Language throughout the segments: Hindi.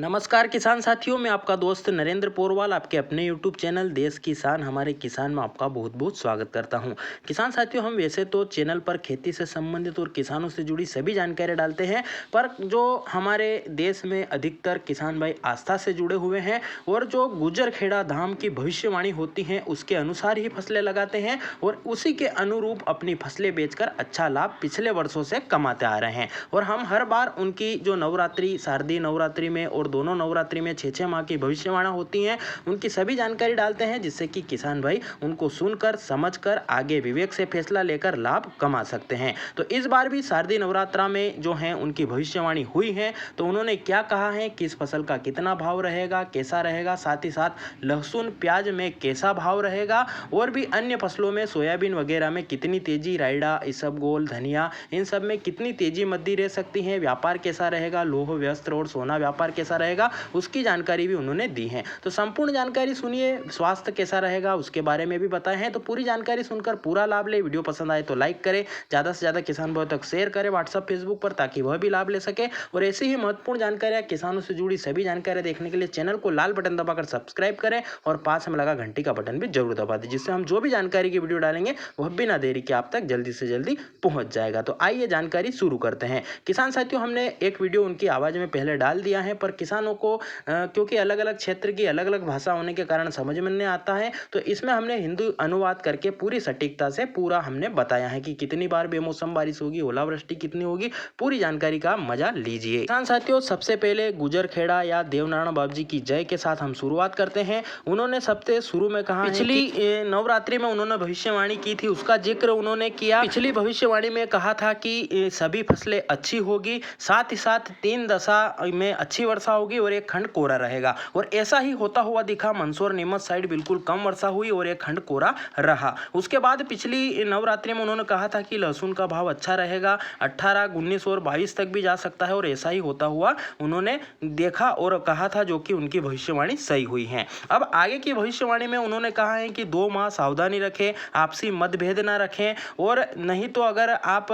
नमस्कार किसान साथियों, मैं आपका दोस्त नरेंद्र पोरवाल आपके अपने YouTube चैनल देश किसान हमारे किसान में आपका बहुत बहुत स्वागत करता हूं। किसान साथियों, हम वैसे तो चैनल पर खेती से संबंधित और किसानों से जुड़ी सभी जानकारी डालते हैं, पर जो हमारे देश में अधिकतर किसान भाई आस्था से जुड़े हुए हैं और जो गुजर खेड़ा धाम की भविष्यवाणी होती है उसके अनुसार ही फसलें लगाते हैं और उसी के अनुरूप अपनी फसलें बेचकर अच्छा लाभ पिछले वर्षों से कमाते आ रहे हैं। और हम हर बार उनकी जो नवरात्रि, शारदीय नवरात्रि में और दोनों नवरात्रि में 6 माह की भविष्यवाणी होती हैं, उनकी सभी जानकारी डालते हैं, जिससे कि किसान भाई उनको सुनकर समझकर आगे विवेक से फैसला लेकर लाभ कमा सकते हैं। तो इस बार भी शारदीय नवरात्रा में जो है उनकी भविष्यवाणी हुई है, तो उन्होंने क्या कहा है, किस फसल का कितना भाव रहेगा, कैसा रहेगा, साथ ही साथ लहसुन प्याज में कैसा भाव रहेगा और भी अन्य फसलों में सोयाबीन वगैरह में कितनी तेजी, रायडा, इसबगोल, धनिया, इन सब में कितनी तेजी मद्दी रह सकती है, व्यापार कैसा रहेगा, लोह वस्त्र और सोना व्यापार कैसा रहेगा, उसकी जानकारी भी उन्होंने दी है। तो संपूर्ण जानकारी सुनिए, स्वास्थ्य कैसा रहेगा उसके बारे में भी बताए हैं। तो पूरी जानकारी सुनकर पूरा लाभ ले। वीडियो पसंद आए तो लाइक करें, ज़्यादा से ज़्यादा किसान भाइयों तक शेयर करें व्हाट्सएप फेसबुक पर, ताकि वह भी लाभ ले सके। और ऐसी ही महत्वपूर्ण जानकारियां, किसानों से जुड़ी सभी जानकारियां देखने के लिए चैनल को लाल बटन दबाकर सब्सक्राइब करें और पास में लगा घंटी का बटन भी जरूर दबा दें, जिससे हम जो भी जानकारी की वीडियो डालेंगे वह बिना देरी के आप तक जल्दी से जल्दी पहुंच जाएगा। तो आइए जानकारी शुरू करते हैं। किसान साथियों, हमने एक वीडियो उनकी आवाज़ में पहले डाल दिया है, पर किसानों को क्योंकि अलग अलग क्षेत्र की अलग अलग भाषा होने के कारण समझ में नहीं आता है, तो इसमें हमने हिंदी अनुवाद करके पूरी सटीकता से पूरा हमने बताया है कि कितनी बार बेमौसम बारिश होगी, ओलावृष्टि कितनी होगी, पूरी जानकारी का मजा लीजिए। किसान साथियों, सबसे पहले गुजर खेड़ा या देवनारायण बाबू जी की जय के साथ हम शुरुआत करते हैं। उन्होंने सबसे शुरू में कहा, पिछली नवरात्रि में उन्होंने भविष्यवाणी की थी, उसका जिक्र उन्होंने किया। पिछली भविष्यवाणी में कहा था कि सभी फसलें अच्छी होगी, साथ ही साथ 3 दशा में अच्छी वर्षा होगी और एक खंड कोरा रहेगा। और ऐसा ही होता हुआ दिखा। मंदसौर नीमच साइड बिल्कुल कम वर्षा हुई और एक खंड कोरा रहा। उसके बाद पिछली नवरात्रि में उन्होंने कहा था कि लहसुन का भाव अच्छा रहेगा, 18, 19 और 22 तक भी जा सकता है, और ऐसा ही होता हुआ उन्होंने देखा और कहा था, जो कि उनकी भविष्यवाणी सही हुई है। अब आगे की भविष्यवाणी में उन्होंने कहा है कि 2 माह सावधानी रखें, आपसी मतभेद ना रखें, और नहीं तो अगर आप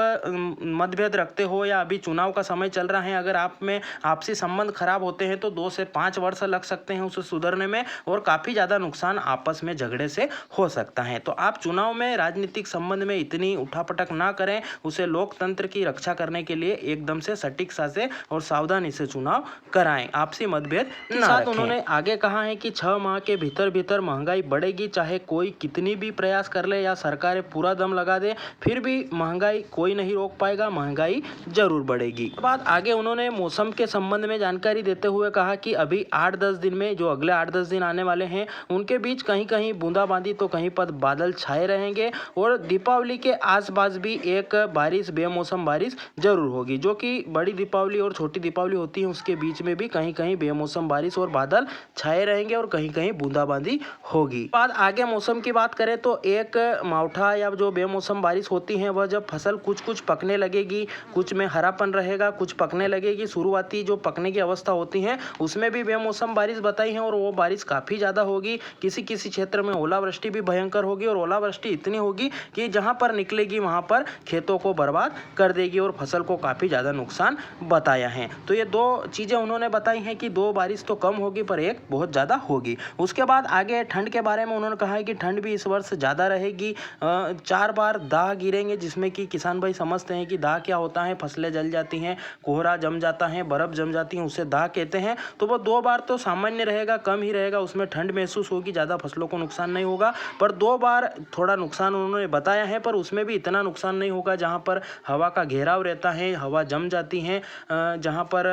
मतभेद रखते हो या अभी चुनाव का समय चल रहा है, अगर आप में आपसी संबंध खराब होते हैं तो 2 से 5 वर्ष लग सकते हैं उसे सुधरने में, और काफ़ी ज़्यादा नुकसान आपस में झगड़े से हो सकता है। तो आप चुनाव में राजनीतिक संबंध में इतनी उठापटक ना करें, उसे लोकतंत्र की रक्षा करने के लिए एकदम से सटीकता से और सावधानी से चुनाव कराएं, आपसी मतभेद ना रखें। उन्होंने आगे कहा है कि 6 माह के भीतर भीतर महंगाई बढ़ेगी, चाहे कोई कितनी भी प्रयास कर ले या सरकारें पूरा दम लगा दे, फिर भी महंगाई कोई नहीं रोक पाएगा, महंगाई जरूर बढ़ेगी। बाद आगे उन्होंने मौसम के संबंध में जानकारी देते हुए कहा कि अभी 8-10 दिन में, जो अगले 8-10 दिन आने वाले हैं, उनके बीच कहीं कहीं बूंदाबांदी तो कहीं पर बादल छाए रहेंगे, और दीपावली के आसपास भी एक बारिश, बेमौसम बारिश जरूर होगी, जो कि बड़ी दीपावली और छोटी दीपावली होती है उसके बीच में भी कहीं कहीं बेमौसम बारिश और बादल छाए रहेंगे और कहीं कहीं बूंदाबांदी होगी। बाद आगे मौसम की बात करें तो एक मावठा या जो बेमौसम बारिश होती है, वह जब फसल कुछ कुछ पकने लगेगी, कुछ में हरापन रहेगा, कुछ पकने लगेगी, शुरुआती जो पकने की अवस्था होती है उसमें भी बेमौसम बारिश बताई है, और वो बारिश काफ़ी ज़्यादा होगी। किसी किसी क्षेत्र में ओलावृष्टि भी भयंकर होगी, और ओलावृष्टि इतनी होगी कि जहाँ पर निकलेगी वहाँ पर खेतों को बर्बाद कर देगी और फसल को काफ़ी ज़्यादा नुकसान बताया है। तो ये 2 चीज़ें उन्होंने बताई हैं कि 2 बारिश तो कम होगी पर एक बहुत ज़्यादा होगी। उसके बाद आगे ठंड के बारे में उन्होंने कहा है कि ठंड भी इस वर्ष ज़्यादा रहेगी, 4 बार दाह गिरेंगे, जिसमें कि किसान भाई समझते हैं कि दाह क्या होता है, फसलें जल जाती हैं, कोहरा जम जाता है, बर्फ़ जम जाती है, उसे दाह कहते हैं। तो वो 2 बार तो सामान्य रहेगा, कम ही रहेगा, उसमें ठंड महसूस होगी, ज़्यादा फसलों को नुकसान नहीं होगा। पर 2 बार थोड़ा नुकसान उन्होंने बताया है, पर उसमें भी इतना नुकसान नहीं होगा जहाँ पर हवा का घेराव रहता है, हवा जम जाती है, जहाँ पर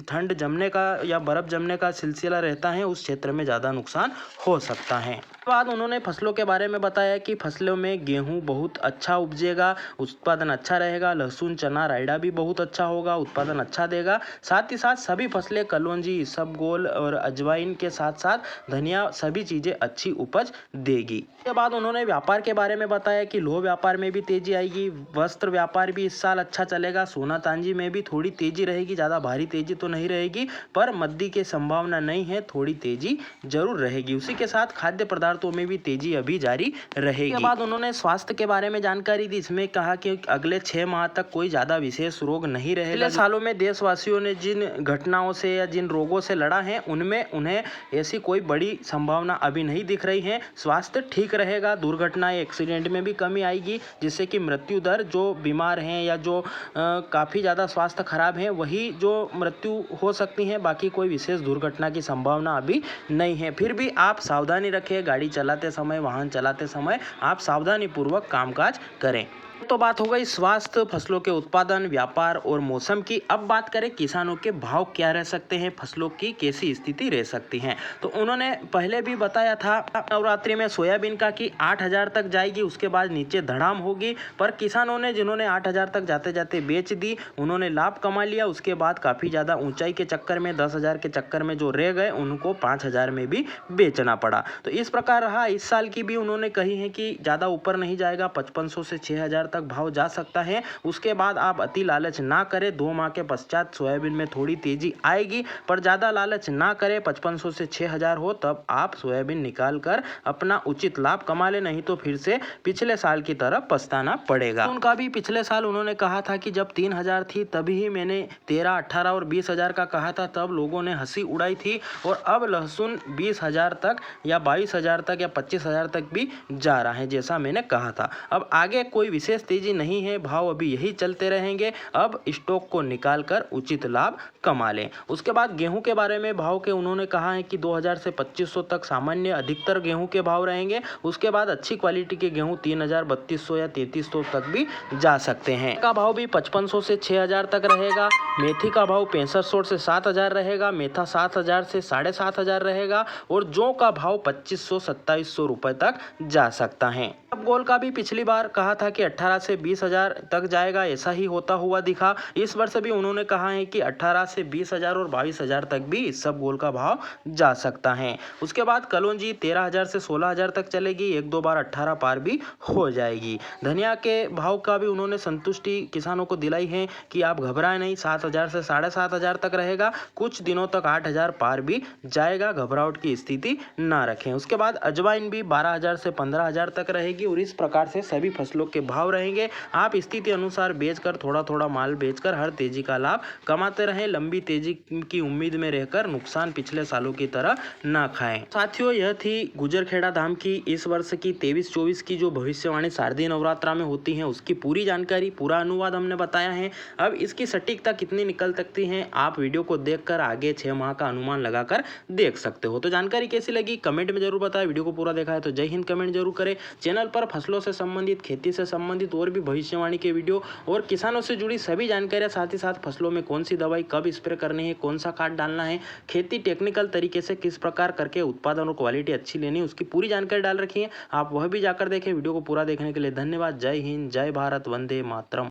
ठंड जमने का या बर्फ़ जमने का सिलसिला रहता है, उस क्षेत्र में ज़्यादा नुकसान हो सकता है। बाद उन्होंने फसलों के बारे में बताया कि फसलों में गेहूं बहुत अच्छा उपजेगा, उत्पादन अच्छा रहेगा, लहसुन, चना, रायडा भी बहुत अच्छा होगा, उत्पादन अच्छा देगा, साथ ही साथ सभी फसलें कलौंजी, इसबगोल और अजवाइन के साथ साथ धनिया, सभी चीज़ें अच्छी उपज देगी। इसके बाद उन्होंने व्यापार के बारे में बताया कि लोह व्यापार में भी तेजी आएगी, वस्त्र व्यापार भी इस साल अच्छा चलेगा, सोना चांदी में भी थोड़ी तेजी रहेगी, ज़्यादा भारी तेजी तो नहीं रहेगी, पर मद्दी की संभावना नहीं है, थोड़ी तेजी जरूर रहेगी। उसी के साथ खाद्य पदार्थों में भी तेजी अभी जारी रहेगी। इसके बाद उन्होंने स्वास्थ्य के बारे में जानकारी दी, इसमें कहा कि अगले 6 माह तक कोई ज़्यादा विशेष रोग नहीं रहेगा। पिछले सालों में देशवासियों ने जिन घटनाओं से या जिन रोगों से लड़ा है उनमें उन्हें ऐसी कोई बड़ी संभावना अभी नहीं दिख रही है। स्वास्थ्य ठीक रहेगा, दुर्घटना एक्सीडेंट में भी कमी आएगी, जिससे कि मृत्यु दर जो बीमार हैं या जो काफ़ी ज़्यादा स्वास्थ्य खराब है वही जो मृत्यु हो सकती है, बाकी कोई विशेष दुर्घटना की संभावना अभी नहीं है। फिर भी आप सावधानी रखें, गाड़ी चलाते समय, वाहन चलाते समय आप सावधानी पूर्वक कामकाज करें। तो बात हो गई स्वास्थ्य, फसलों के उत्पादन, व्यापार और मौसम की। अब बात करें किसानों के भाव क्या रह सकते हैं, फसलों की कैसी स्थिति रह सकती है। तो उन्होंने पहले भी बताया था नवरात्रि में सोयाबीन का कि 8,000 तक जाएगी, उसके बाद नीचे धड़ाम होगी। पर किसानों ने जिन्होंने 8,000 तक जाते जाते बेच दी उन्होंने लाभ कमा लिया। उसके बाद काफ़ी ज़्यादा ऊंचाई के चक्कर में 10,000 के चक्कर में जो रह गए उनको 5,000 में भी बेचना पड़ा। तो इस प्रकार रहा। इस साल की भी उन्होंने कही है कि ज़्यादा ऊपर नहीं जाएगा, 5,500 से 6,000 तक भाव जा सकता है। उसके बाद आप अति लालच ना करें, 2 माह के पश्चात सोयाबीन में थोड़ी तेजी आएगी, पर ज़्यादा लालच ना करें। 5,500 से 6,000 हो तब आप सोयाबीन निकाल कर अपना उचित लाभ कमा ले, नहीं तो फिर से पिछले साल की तरफ पछताना पड़ेगा। उनका भी पिछले साल उन्होंने कहा था कि जब 3,000 थी तभी ही मैंने 13, 18 और 20,000 का कहा था, तब लोगों ने हंसी उड़ाई थी। और अब लहसुन 20,000 तक या 22,000 तक या 25,000 तक भी जा रहा है, जैसा मैंने कहा था। अब आगे कोई विशेष तेजी नहीं है, भाव अभी यही चलते रहेंगे। अब स्टॉक को निकालकर उचित लाभ कमा लें। उसके बाद गेहूं के बारे में भाव के उन्होंने कहा है कि 2,000 से 2,500 तक सामान्य अधिकतर गेहूं के भाव रहेंगे। उसके बाद अच्छी क्वालिटी के गेहूं 3,000, 3,200 या 3,300 तक भी जा सकते हैं। का भाव भी 5,500 से 6,000 तक रहेगा। मेथी का भाव 6500 से 7,000 रहेगा। मेथा 7,000 से 7,500 रहेगा। और जौ का भाव 2,500, 2,700 रुपए तक जा सकता है। गोल का भी पिछली बार कहा था कि 18 से 20,000 तक जाएगा, ऐसा ही होता हुआ दिखा। इस वर्ष भी उन्होंने कहा है कि 18 से 20,000 और 22,000 तक भी इस सब गोल का भाव जा सकता है। उसके बाद कलौंजी 13,000 से 16,000 तक चलेगी, 1-2 बार 18 पार भी हो जाएगी। धनिया के भाव का भी उन्होंने संतुष्टि किसानों को दिलाई है कि आप घबराएं नहीं, 7,000 से 7,500 तक रहेगा। कुछ दिनों तक 8,000 पार भी जाएगा, घबराहट की स्थिति ना रखें। उसके बाद अजवाइन भी 12,000 से 15,000 तक रहेगी। और इस प्रकार से सभी फसलों के भाव रहेंगे। आप स्थिति अनुसार बेचकर, थोड़ा थोड़ा माल बेचकर हर तेजी का लाभ कमाते रहें। लंबी तेजी की उम्मीद में रहकर नुकसान पिछले सालों की तरह ना खाएं। साथियों, यह थी गुजरखेड़ा धाम की इस वर्ष की 23-24 की जो भविष्यवाणी शारदीय नवरात्रा में होती है उसकी पूरी जानकारी, पूरा अनुवाद हमने बताया है। अब इसकी सटीकता कितनी निकल सकती है आप वीडियो को देखकर आगे 6 माह का अनुमान लगाकर देख सकते हो। तो जानकारी कैसी लगी कमेंट में जरूर बताएं। वीडियो को पूरा देखा है तो जय हिंद कमेंट जरूर करें। चैनल पर फसलों से संबंधित, खेती से संबंधित और भी भविष्यवाणी के वीडियो और किसानों से जुड़ी सभी जानकारियां, साथ ही साथ फसलों में कौन सी दवाई कब स्प्रे करनी है, कौन सा खाद डालना है, खेती टेक्निकल तरीके से किस प्रकार करके उत्पादन और क्वालिटी अच्छी लेनी है, उसकी पूरी जानकारी डाल रखी है। आप वह भी जाकर देखें। वीडियो को पूरा देखने के लिए धन्यवाद। जय हिंद, जय भारत, वंदे मातरम।